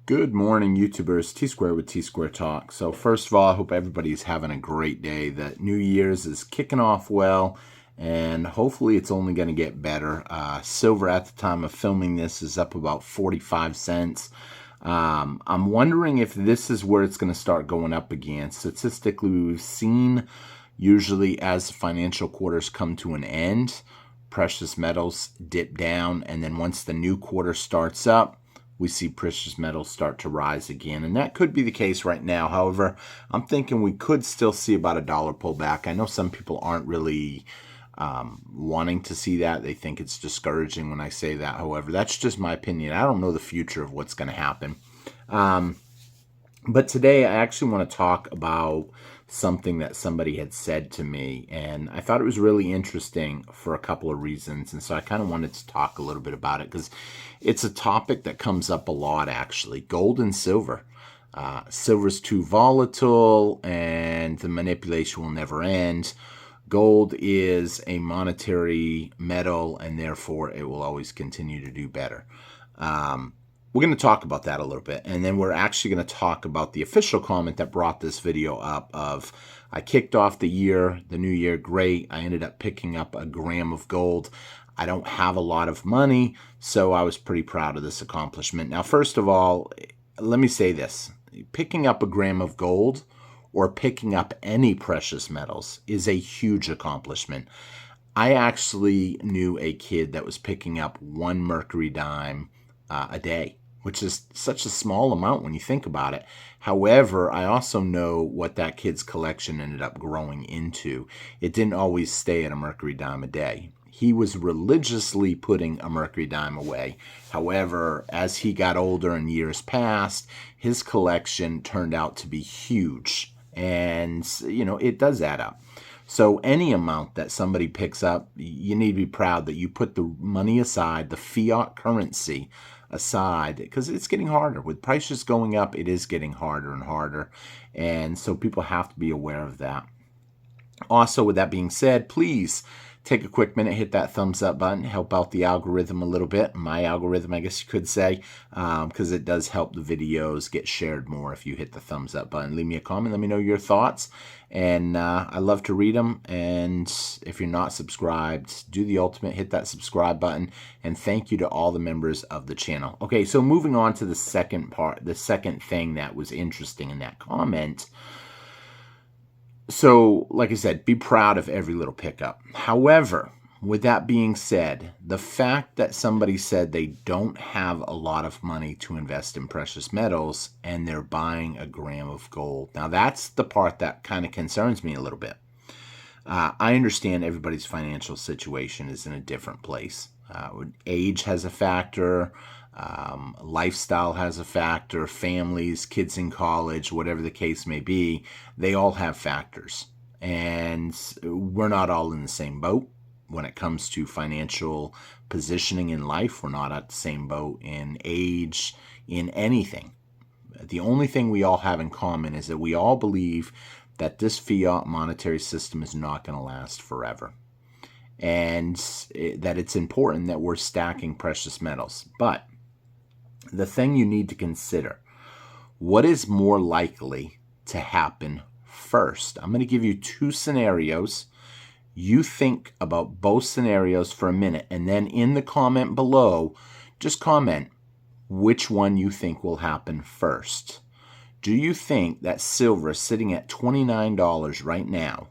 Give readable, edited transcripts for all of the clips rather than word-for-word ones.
Good morning, YouTubers. T-Square with T-Square Talk. So first of all, I hope everybody's having a great day. The New Year's is kicking off well, and hopefully it's only going to get better. Silver at the time of filming this is up about 45 cents. I'm wondering if this is where it's going to start going up again. Statistically, we've seen usually as the financial quarters come to an end, precious metals dip down, and then once the new quarter starts up, we see precious metals start to rise again. And that could be the case right now. However, I'm thinking we could still see about $1 pullback. I know some people aren't really wanting to see that. They think it's discouraging when I say that. However, that's just my opinion. I don't know the future of what's going to happen. But today I actually want to talk about something that somebody had said to me, and I thought it was really interesting for a couple of reasons, and so I kind of wanted to talk a little bit about it because it's a topic that comes up a lot, actually. Gold and silver. Silver's too volatile, and the manipulation will never end. Gold is a monetary metal, and therefore it will always continue to do better. We're going to talk about that a little bit, and then we're actually going to talk about the official comment that brought this video up of, I kicked off the new year great. I ended up picking up a gram of gold. I don't have a lot of money, so I was pretty proud of this accomplishment. Now, first of all, let me say this. Picking up a gram of gold or picking up any precious metals is a huge accomplishment. I actually knew a kid that was picking up 1 mercury dime a day, which is such a small amount when you think about it. However, I also know what that kid's collection ended up growing into. It didn't always stay at a mercury dime a day. He was religiously putting a mercury dime away. However, as he got older and years passed, his collection turned out to be huge. And, it does add up. So any amount that somebody picks up, you need to be proud that you put the money aside, the fiat currency aside, because it's getting harder. With prices going up, it is getting harder and harder. And so people have to be aware of that. Also, with that being said, please take a quick minute, hit that thumbs up button, help out the algorithm a little bit, my algorithm, I guess you could say, because it does help the videos get shared more if you hit the thumbs up button. Leave me a comment, let me know your thoughts, and I love to read them. And if you're not subscribed, do the ultimate, hit that subscribe button, and thank you to all the members of the channel. Okay, so moving on to the second part, the second thing that was interesting in that comment. So, like I said, be proud of every little pickup. However, with that being said, the fact that somebody said they don't have a lot of money to invest in precious metals and they're buying a gram of gold. Now, that's the part that kind of concerns me a little bit. I understand everybody's financial situation is in a different place. Age has a factor. Lifestyle has a factor, families, kids in college, whatever the case may be, they all have factors. And we're not all in the same boat when it comes to financial positioning in life. We're not at the same boat in age, in anything. The only thing we all have in common is that we all believe that this fiat monetary system is not going to last forever. And that it's important that we're stacking precious metals. But the thing you need to consider, what is more likely to happen first? I'm going to give you 2 scenarios. You think about both scenarios for a minute, and then in the comment below, just comment which one you think will happen first. Do you think that silver sitting at $29 right now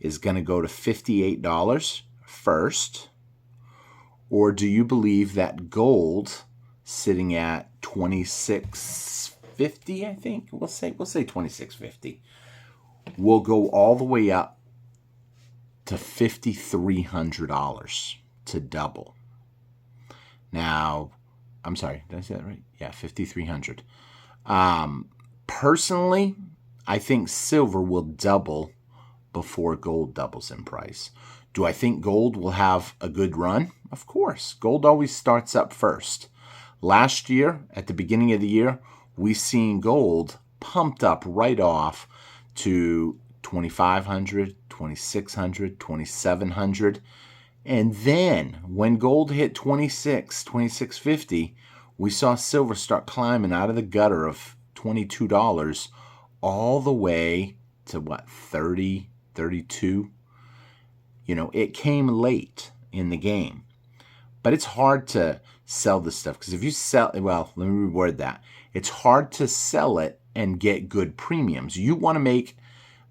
is going to go to $58 first? Or do you believe that gold sitting at $26.50, I think we'll say $26.50, will go all the way up to $5,300 to double? Now, I'm sorry, did I say that right? Yeah, $5,300. Personally, I think silver will double before gold doubles in price. Do I think gold will have a good run? Of course. Gold always starts up first. Last year, at the beginning of the year, we seen gold pumped up right off to $2,500, $2,600, $2,700. And then when gold hit $26.50, we saw silver start climbing out of the gutter of $22 all the way to what, 30, 32? It came late in the game. But it's hard to sell this stuff because if you sell, well, let me reword that. It's hard to sell it and get good premiums. You want to make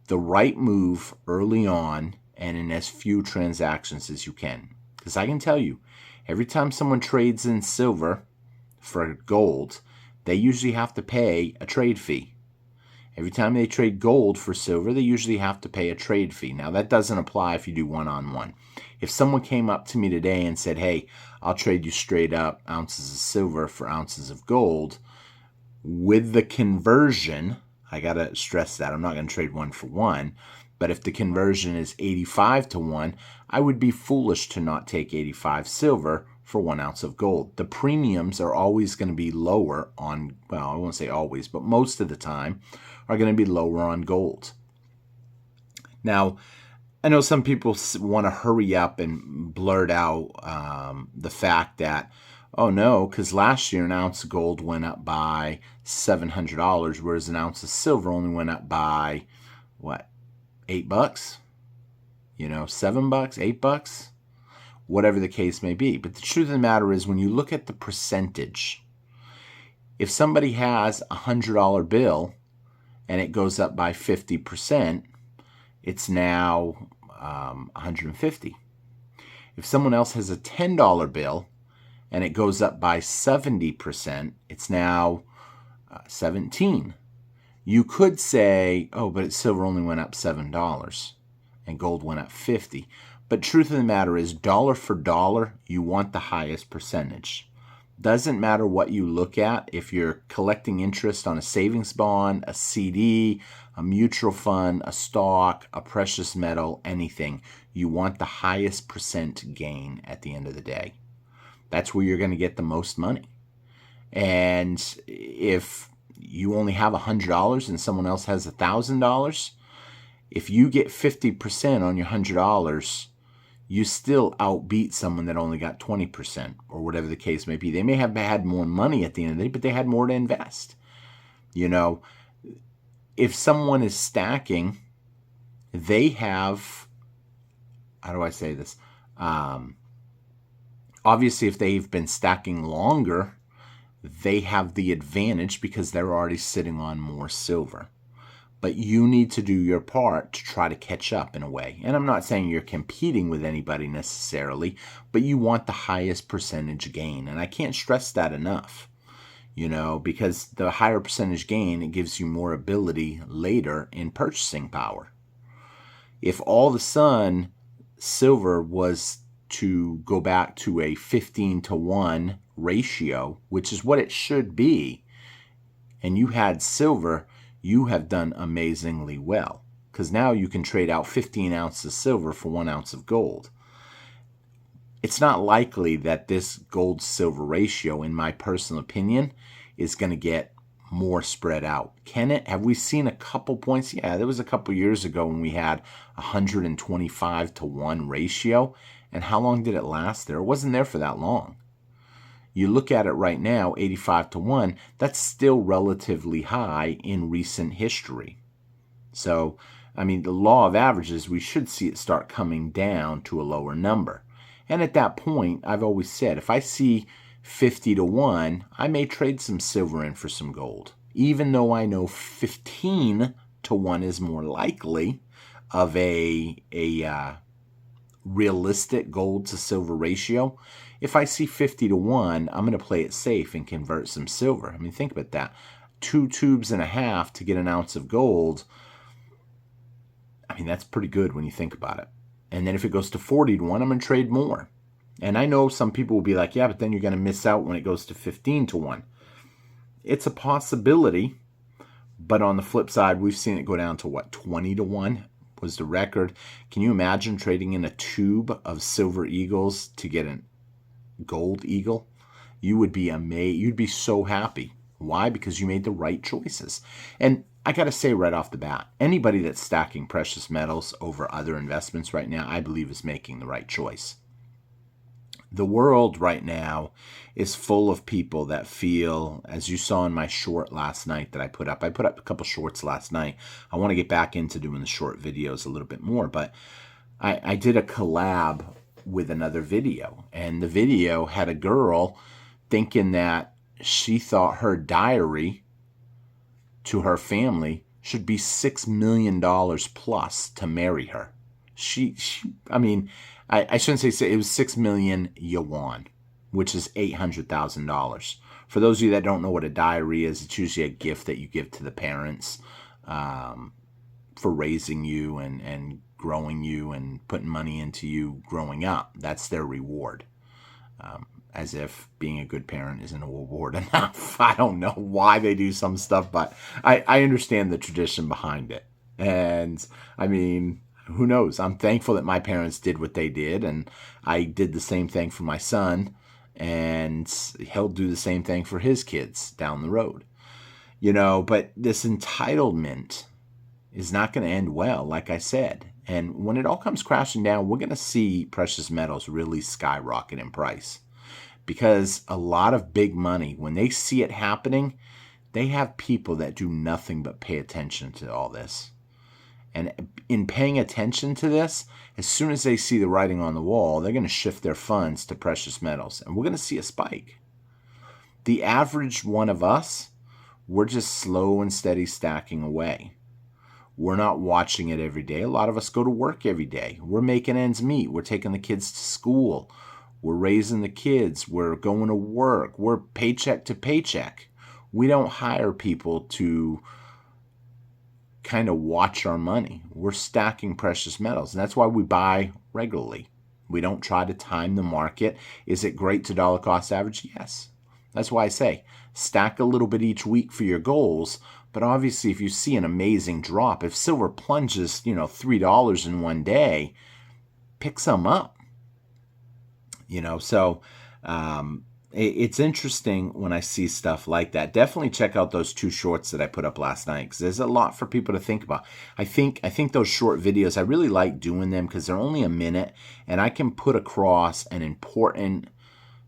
the right move early on and in as few transactions as you can. Because I can tell you, every time someone trades in silver for gold, they usually have to pay a trade fee. Every time they trade gold for silver, they usually have to pay a trade fee. Now, that doesn't apply if you do one-on-one. If someone came up to me today and said, hey, I'll trade you straight up ounces of silver for ounces of gold, with the conversion, I got to stress that, I'm not going to trade one for one, but if the conversion is 85 to 1, I would be foolish to not take 85 silver for 1 ounce of gold. The premiums are always going to be lower on, well, I won't say always, but most of the time are going to be lower on gold. Now, I know some people want to hurry up and blurt out the fact that, oh no, because last year an ounce of gold went up by $700, whereas an ounce of silver only went up by, what, $8? $7, $8? Whatever the case may be. But the truth of the matter is, when you look at the percentage, if somebody has a $100 bill and it goes up by 50%, it's now 150. If someone else has a $10 bill and it goes up by 70%, it's now 17. You could say, oh, but silver only went up $7 and gold went up 50. But truth of the matter is, dollar for dollar, you want the highest percentage. Doesn't matter what you look at. If you're collecting interest on a savings bond, a CD, a mutual fund, a stock, a precious metal, anything, you want the highest percent gain at the end of the day. That's where you're going to get the most money. And if you only have $100 and someone else has $1,000, if you get 50% on your $100, you still outbeat someone that only got 20% or whatever the case may be. They may have had more money at the end of the day, but they had more to invest. If someone is stacking, they have, how do I say this? Obviously, if they've been stacking longer, they have the advantage because they're already sitting on more silver. But you need to do your part to try to catch up in a way. And I'm not saying you're competing with anybody necessarily, but you want the highest percentage gain. And I can't stress that enough, because the higher percentage gain, it gives you more ability later in purchasing power. If all of a sudden silver was to go back to a 15 to 1 ratio, which is what it should be, and you had silver, you have done amazingly well, because now you can trade out 15 ounces of silver for 1 ounce of gold. It's not likely that this gold-silver ratio, in my personal opinion, is going to get more spread out. Can it? Have we seen a couple points? Yeah, there was a couple years ago when we had 125 to 1 ratio, and how long did it last there? It wasn't there for that long. You look at it right now, 85 to 1, that's still relatively high in recent history. So, the law of averages, we should see it start coming down to a lower number. And at that point, I've always said, if I see 50 to 1, I may trade some silver in for some gold. Even though I know 15 to 1 is more likely of a realistic gold to silver ratio, if I see 50 to 1, I'm going to play it safe and convert some silver. Think about that. 2.5 tubes to get an ounce of gold. That's pretty good when you think about it. And then if it goes to 40 to 1, I'm going to trade more. And I know some people will be like, yeah, but then you're going to miss out when it goes to 15 to 1. It's a possibility, but on the flip side, we've seen it go down to 20 to 1 was the record. Can you imagine trading in a tube of silver eagles to get a gold eagle? You would be amazed. You'd be so happy. Why? Because you made the right choices. And I got to say right off the bat, anybody that's stacking precious metals over other investments right now, I believe is making the right choice. The world right now is full of people that feel, as you saw in my short last night that I put up a couple shorts last night. I want to get back into doing the short videos a little bit more, but I did a collab with another video, and the video had a girl thinking that she thought her diary to her family should be $6 million plus to marry her. I shouldn't say it was 6 million yuan, which is $800,000. For those of you that don't know what a diary is, it's usually a gift that you give to the parents for raising you and growing you and putting money into you growing up. That's their reward. As if being a good parent isn't a reward enough. I don't know why they do some stuff, but I understand the tradition behind it. And I mean, who knows? I'm thankful that my parents did what they did, and I did the same thing for my son, and he'll do the same thing for his kids down the road. But this entitlement is not going to end well, like I said. And when it all comes crashing down, we're going to see precious metals really skyrocket in price. Because a lot of big money, when they see it happening, they have people that do nothing but pay attention to all this. And in paying attention to this, as soon as they see the writing on the wall, they're going to shift their funds to precious metals. And we're going to see a spike. The average one of us, we're just slow and steady stacking away. We're not watching it every day. A lot of us go to work every day. We're making ends meet. We're taking the kids to school. We're raising the kids. We're going to work. We're paycheck to paycheck. We don't hire people to kind of watch our money. We're stacking precious metals. And that's why we buy regularly. We don't try to time the market. Is it great to dollar cost average? Yes. That's why I say stack a little bit each week for your goals. But obviously, if you see an amazing drop, if silver plunges, $3 in one day, pick some up. It's interesting when I see stuff like that. Definitely check out those 2 shorts that I put up last night, because there's a lot for people to think about. I think those short videos, I really like doing them because they're only a minute, and I can put across an important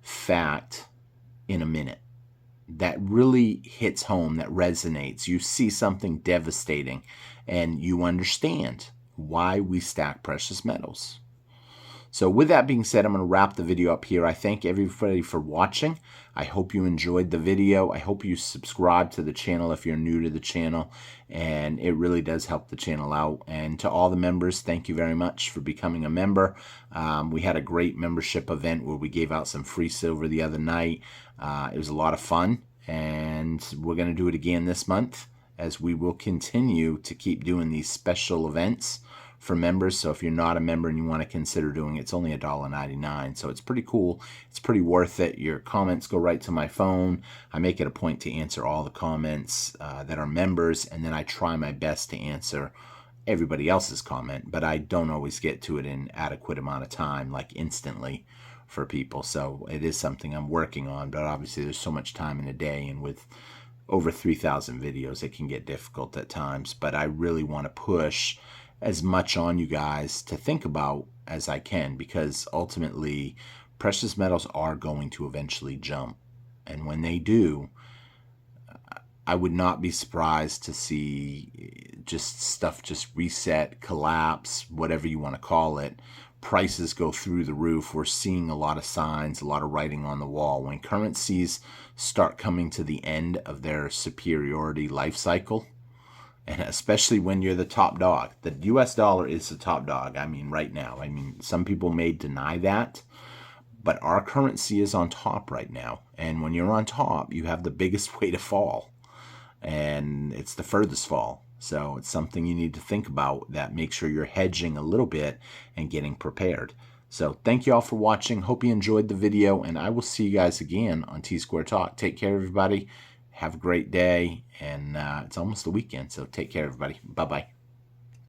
fact in a minute that really hits home, that resonates. You see something devastating, and you understand why we stack precious metals. So with that being said, I'm going to wrap the video up here. I thank everybody for watching. I hope you enjoyed the video. I hope you subscribe to the channel if you're new to the channel, and it really does help the channel out. And to all the members, thank you very much for becoming a member. We had a great membership event where we gave out some free silver the other night. It was a lot of fun, and we're going to do it again this month, as we will continue to keep doing these special events for members. So if you're not a member and you want to consider doing it, it's only $1.99. So it's pretty cool. It's pretty worth it. Your comments go right to my phone. I make it a point to answer all the comments that are members, and then I try my best to answer everybody else's comment, but I don't always get to it in adequate amount of time, like instantly for people. So it is something I'm working on, but obviously there's so much time in a day, and with over 3,000 videos, it can get difficult at times. But I really want to push as much on you guys to think about as I can, because ultimately precious metals are going to eventually jump. And when they do, I would not be surprised to see just stuff just reset, collapse, whatever you want to call it. Prices go through the roof. We're seeing a lot of signs, a lot of writing on the wall. When currencies start coming to the end of their superiority life cycle, and especially when you're the top dog. The US dollar is the top dog, right now. Some people may deny that, but our currency is on top right now. And when you're on top, you have the biggest way to fall. And it's the furthest fall. So it's something you need to think about, that make sure you're hedging a little bit and getting prepared. So thank you all for watching. Hope you enjoyed the video, and I will see you guys again on T-Square Talk. Take care, everybody. Have a great day, and it's almost the weekend, so take care, everybody. Bye-bye.